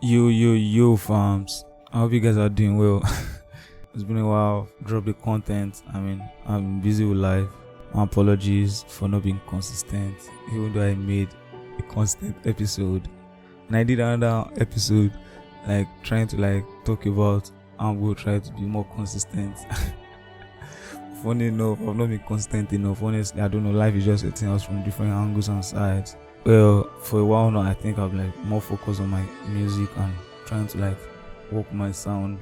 Yo, farms. I hope you guys are doing well. It's been a while. Drop the content. I'm busy with life. My apologies for not being consistent, even though I made a constant episode. And I did another episode, trying to talk about how we'll try to be more consistent. Funny enough, I've not been consistent enough. Honestly, I don't know. Life is just hitting us from different angles and sides. Well, for a while now, I think I'm more focused on my music and trying to work my sound.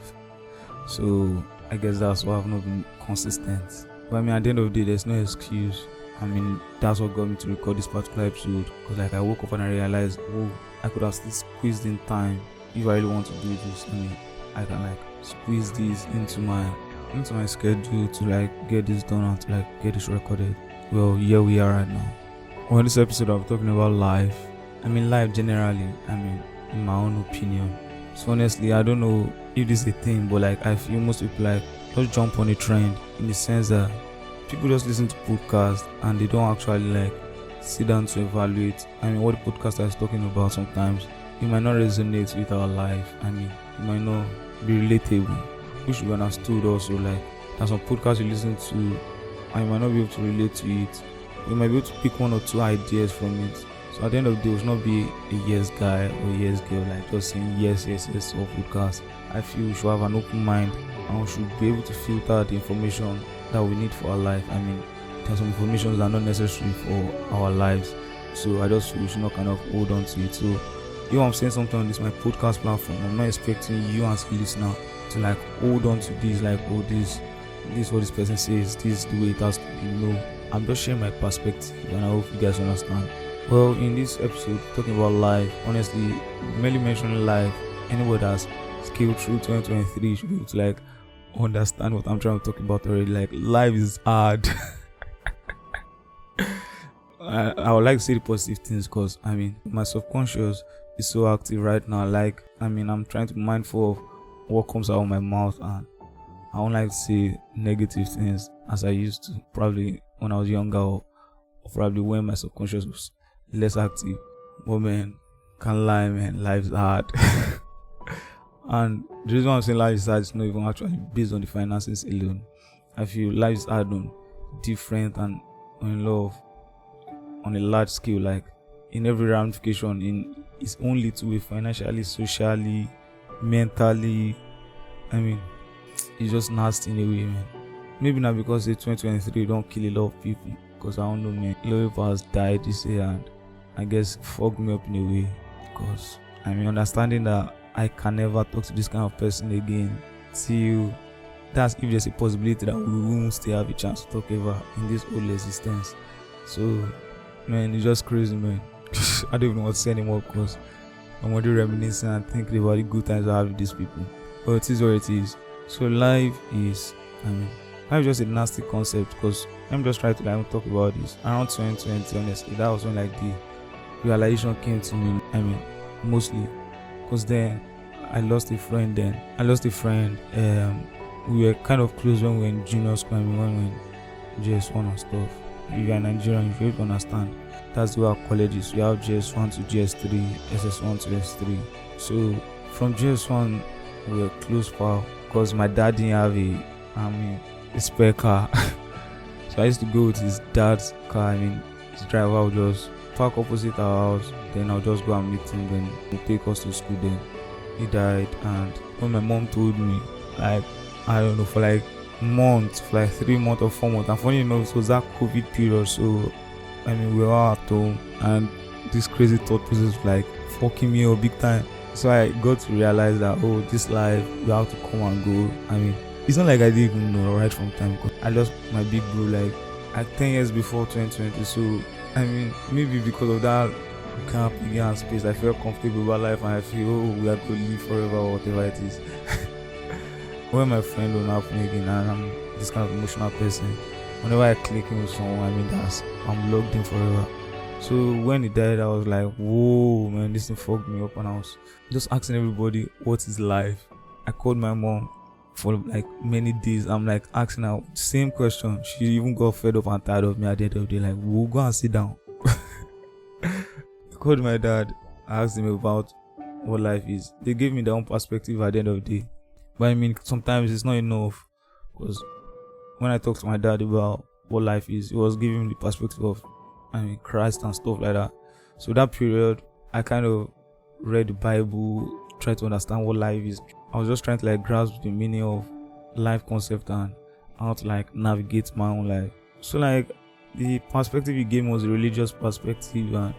So I guess that's why I've not been consistent. But at the end of the day, there's no excuse. That's what got me to record this particular episode. Because I woke up and I realized, I could have still squeezed in time if I really want to do this. I can squeeze this into my schedule to get this done and to get this recorded. Well, here we are right now. On this episode, I'm talking about life. Life generally. In my own opinion. So honestly, I don't know if this is a thing, but I feel most people just jump on a trend in the sense that people just listen to podcasts and they don't actually sit down to evaluate. What the podcaster is talking about sometimes it might not resonate with our life. It might not be relatable, which should be understood also. There's some podcasts you listen to and you might not be able to relate to it. You might be able to pick one or two ideas from it. So at the end of the day, it should not be a yes guy or a yes girl, just saying yes to all podcasts. I feel we should have an open mind and we should be able to filter the information that we need for our life. There's some information that are not necessary for our lives. So I just feel we should not hold on to it. So if I'm saying something on this my podcast platform, I'm not expecting you as a listener to hold on to this, this is what this person says, this is the way it has to be. No, I'm just sharing my perspective and I hope you guys understand. Well, in this episode, talking about life, honestly, mainly mentioning life, anybody that's scaled through 2023 should be able to understand what I'm trying to talk about already. Life is hard. I would like to say the positive things because my subconscious is so active right now. I'm trying to be mindful of what comes out of my mouth, and I don't like to say negative things as I used to, probably when I was younger, or probably when my subconscious was less active. But can't lie, life's hard. And the reason why I'm saying life is hard is not even actually based on the finances alone. I feel life is hard on different and on love on a large scale, in every ramification, it's only to be financially, socially, mentally. It's just nasty in a way, man. Maybe not because it's 2023 don't kill a lot of people, because I don't know, man. A lot of people has died this year and I guess fucked me up in a way, because understanding that I can never talk to this kind of person again till that's if there's a possibility that we won't still have a chance to talk ever in this whole existence. So it's just crazy, man. I don't even know what to say anymore because I'm already reminiscing and thinking about the good times I have with these people. But it is what it is. So life is life is just a nasty concept, because I'm just trying to talk about this around 2020. Honestly, that was when the realization came to me. Mostly because then I lost a friend. We were kind of close when we were in junior school. When we were in JS1 and stuff. If you're Nigerian, you should understand. That's the way our colleges. We have JS1 to JS3, SS1 to S3. So from JS1, we were close pal, because my dad didn't have a spare car. So I used to go with his dad's car. His driver would just park opposite our house, then I'll just go and meet him, then he'll take us to school. Then he died, and when my mom told me, I don't know, for months, for 3 months or 4 months, and funny enough, it was that COVID period, so we were all at home, and this crazy thought process was fucking me up big time. So I got to realize that this life, you have to come and go. It's not I didn't even know right from time, because I lost my big bro 10 years before 2020. So maybe because of that camp and space, I felt comfortable about life and I feel we are going to live forever or whatever it is. When my friend don't happen again, and I'm this kind of emotional person, whenever I click in with someone, I'm logged in forever. So when he died, I was like, whoa, man, this thing fucked me up, and I was just asking everybody, what is life? I called my mom for many days. I'm asking her the same question. She even got fed up and tired of me at the end of the day. We'll go and sit down. I called my dad. I asked him about what life is. They gave me their own perspective at the end of the day. But I mean, sometimes it's not enough, because when I talked to my dad about what life is, he was giving me the perspective of, Christ and stuff like that. So that period, I kind of read the Bible, tried to understand what life is. I was just trying to like grasp the meaning of life concept and how to like navigate my own life. So like the perspective he gave me was a religious perspective, and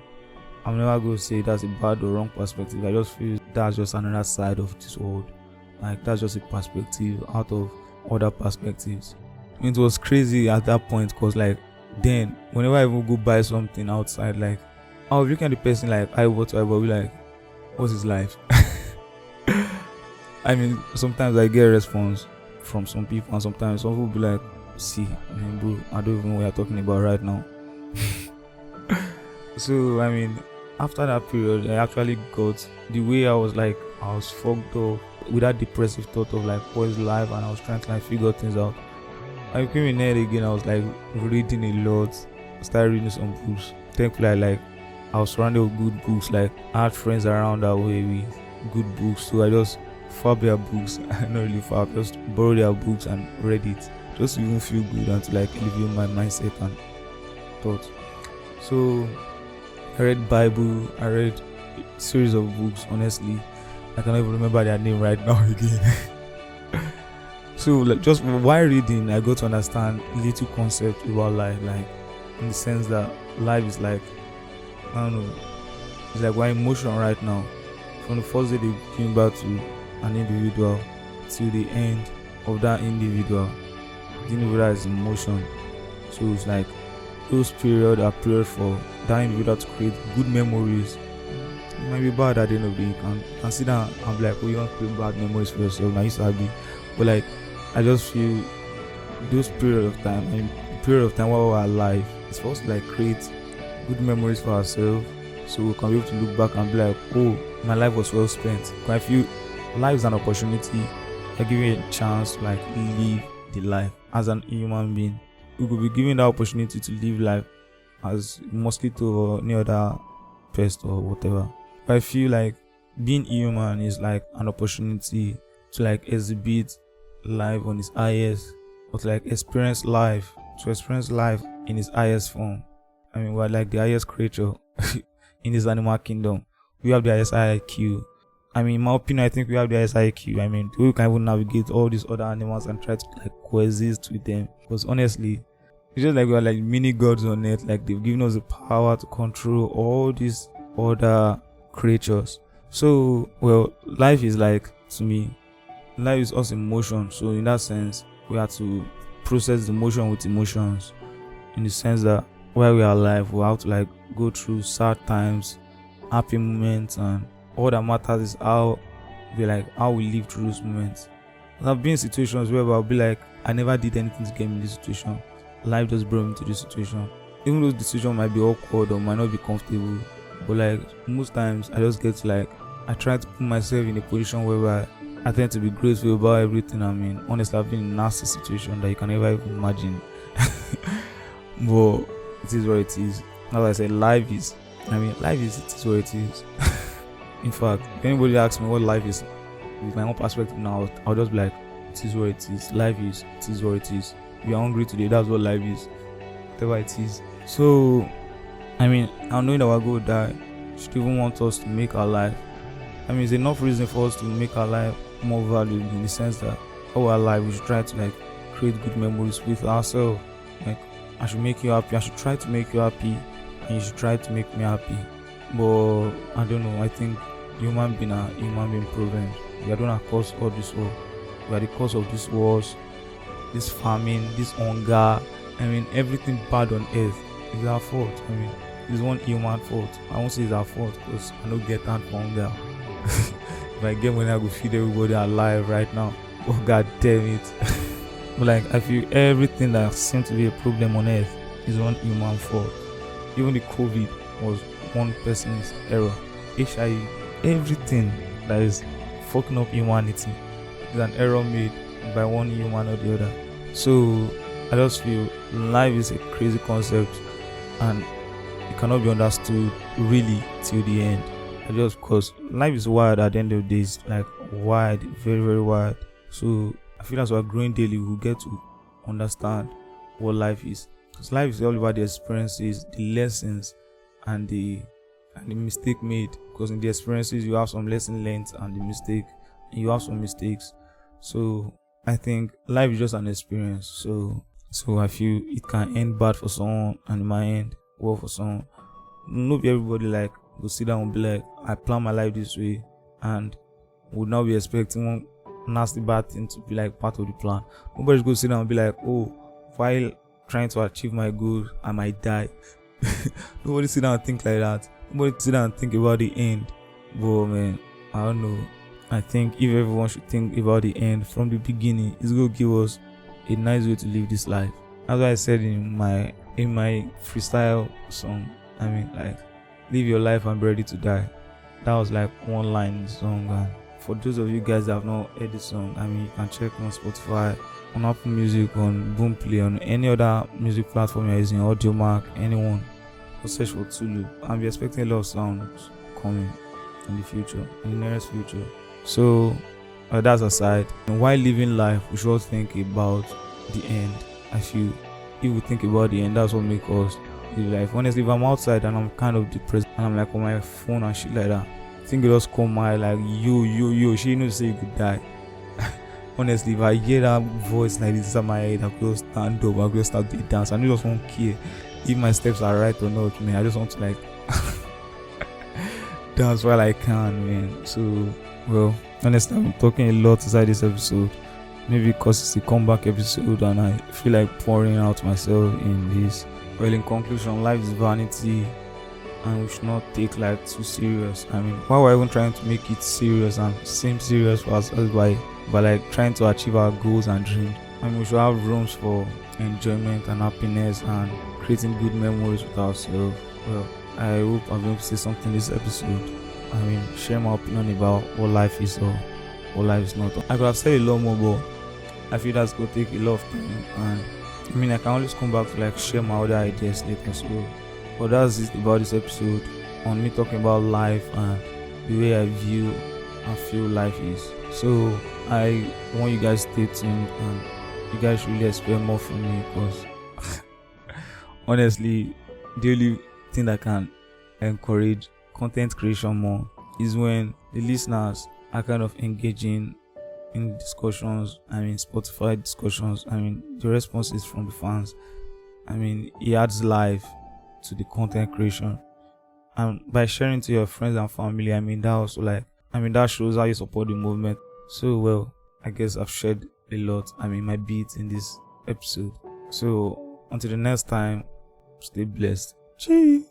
I'm never going to say that's a bad or wrong perspective. I just feel that's just another side of this world. Like that's just a perspective out of other perspectives. It was crazy at that point, because like then whenever I even go buy something outside, like I'll look at the person like eyeball to eyeball, be like, what's his life? I mean, sometimes I get a response from some people, and sometimes some people will be like, see, bro, I don't even know what you're talking about right now. So I mean, after that period, I actually got the way I was fucked up with that depressive thought of like what is life, and I was trying to like figure things out. I came in there again. I was like reading a lot, started reading some books. Thankfully, I was surrounded with good books. Like I had friends around that way with good books, so I just fab their books. Not really fab, just borrow their books and read it, just to even feel good and to like elevate my mindset and thoughts. So I read Bible, I read a series of books. Honestly, I cannot even remember their name right now again. So like just while reading, I got to understand little concept about life, like in the sense that life is like, I don't know, it's like we're in motion right now. From the first day they came back to an individual till the end of that individual. The individual is in motion. So it's like those periods are period for that individual to create good memories. It might be bad at the end of the day. You can sit down and be like, oh, you don't create bad memories for yourself. Now you start be, but like I just feel those period of time while we're alive, it's supposed to like create good memories for ourselves, so we can be able to look back and be like, oh, my life was well spent. I feel life is an opportunity. I give you a chance to like live the life as an human being. We could be given the opportunity to live life as a mosquito or any other pest or whatever. But I feel like being human is like an opportunity to like exhibit life on its highest, or to like experience life in its highest form. I mean, we're like the highest creature in this animal kingdom. We have the highest IQ. I mean, in my opinion, I think we have the highest IQ. I mean, we can even navigate all these other animals and try to like coexist with them. Because honestly, it's just like we're like mini gods on earth. Like they've given us the power to control all these other creatures. So, well, life is like, to me, life is us emotion. So in that sense, we have to process the emotion with emotions, in the sense that while we are alive, we have to like go through sad times, happy moments, and all that matters is how we live through those moments. I've been in situations where I'll be like, I never did anything to get me in this situation. Life just brought me to this situation. Even though the situation might be awkward or might not be comfortable, but like most times I just get to like, I try to put myself in a position where I tend to be grateful about everything. I mean, honestly, I've been in a nasty situation that you can never even imagine. But it is what it is. As I said, life is what it is. In fact, if anybody asks me what life is, with my own perspective now, I'll just be like, it is what it is. Life is, it is what it is. If you're hungry today, that's what life is. Whatever it is. So, I mean, I know that we're going to die. Should even want us to make our life. I mean, it's enough reason for us to make our life more valuable, in the sense that while we're alive, we should try to like create good memories with ourselves. Like, I should make you happy. I should try to make you happy, and you should try to make me happy. But I don't know. I think human being proven. We are the one that cause all this war. We are the cause of this wars, this famine, this hunger. I mean, everything bad on earth is our fault. I mean, it's one human fault. I won't say it's our fault, because I don't get time for hunger. If I get money, I go feed everybody alive right now. Oh, God damn it. But like, I feel everything that seems to be a problem on earth is one human fault. Even the COVID was one person's error. HIV, everything that is fucking up humanity is an error made by one human or the other. So I just feel life is a crazy concept, and it cannot be understood really till the end. just because life is wild at the end of the day. It's like wide, very, very wide. So I feel as we're growing daily, we'll get to understand what life is. Because life is all about the experiences, the lessons, and the mistake made. Because in the experiences you have some lesson learned, and the mistake, and you have some mistakes. So I think life is just an experience. So I feel it can end bad for someone and it might end well for someone. Not everybody like will sit down and be like, I plan my life this way, and would not be expecting one nasty bad thing to be like part of the plan. Nobody's going to sit down and be like, oh, while trying to achieve my goal, I might die. Nobody sit down and think like that. Nobody sit down and think about the end. But man, I don't know. I think if everyone should think about the end from the beginning, it's going to give us a nice way to live this life. That's why I said in my freestyle song, I mean, like, live your life and be ready to die. That was like one line in the song. And for those of you guys that have not heard the song, I mean, you can check on Spotify, on Apple Music, on Boomplay, on any other music platform you're using, Audiomack, anyone. Go search for Tulu. I'm expecting a lot of sounds coming in the future, in the nearest future. So that's aside. And while living life, we should think about the end. I feel if we think about the end, that's what makes us live life. Honestly, if I'm outside and I'm kind of depressed and I'm like on my phone and shit like that, I think it just come my like yo, she knows say you could die. Honestly, if I hear that voice like this in my head, I could just stand up, I could just start to dance. I just won't care if my steps are right or not, man. I just want to like dance while I can, man. So, well, honestly, I've been talking a lot inside this episode. Maybe because it's a comeback episode and I feel like pouring out myself in this. Well, in conclusion, life is vanity and we should not take life too serious. I mean, why we're even trying to make it serious and seem serious for ourselves by like trying to achieve our goals and dreams. I mean, we should have rooms for enjoyment and happiness and creating good memories with ourselves. Well, I hope I've been able to say something in this episode. I mean, share my opinion about what life is or what life is not. I could have said a lot more, but I feel that's going to take a lot of time. And I mean, I can always come back to like share my other ideas later. So, but that's it about this episode on me talking about life and the way I view and feel life is. So I want you guys to stay tuned and you guys should really expect more from me because honestly, the only thing that can encourage content creation more is when the listeners are kind of engaging in discussions. I mean, Spotify discussions. I mean, the responses from the fans. I mean, it adds life to the content creation, and by sharing to your friends and family, I mean, that also like, I mean, that shows how you support the movement. So, well, I guess I've shared a lot. I mean, my beats in this episode. So, until the next time, stay blessed. Cheers.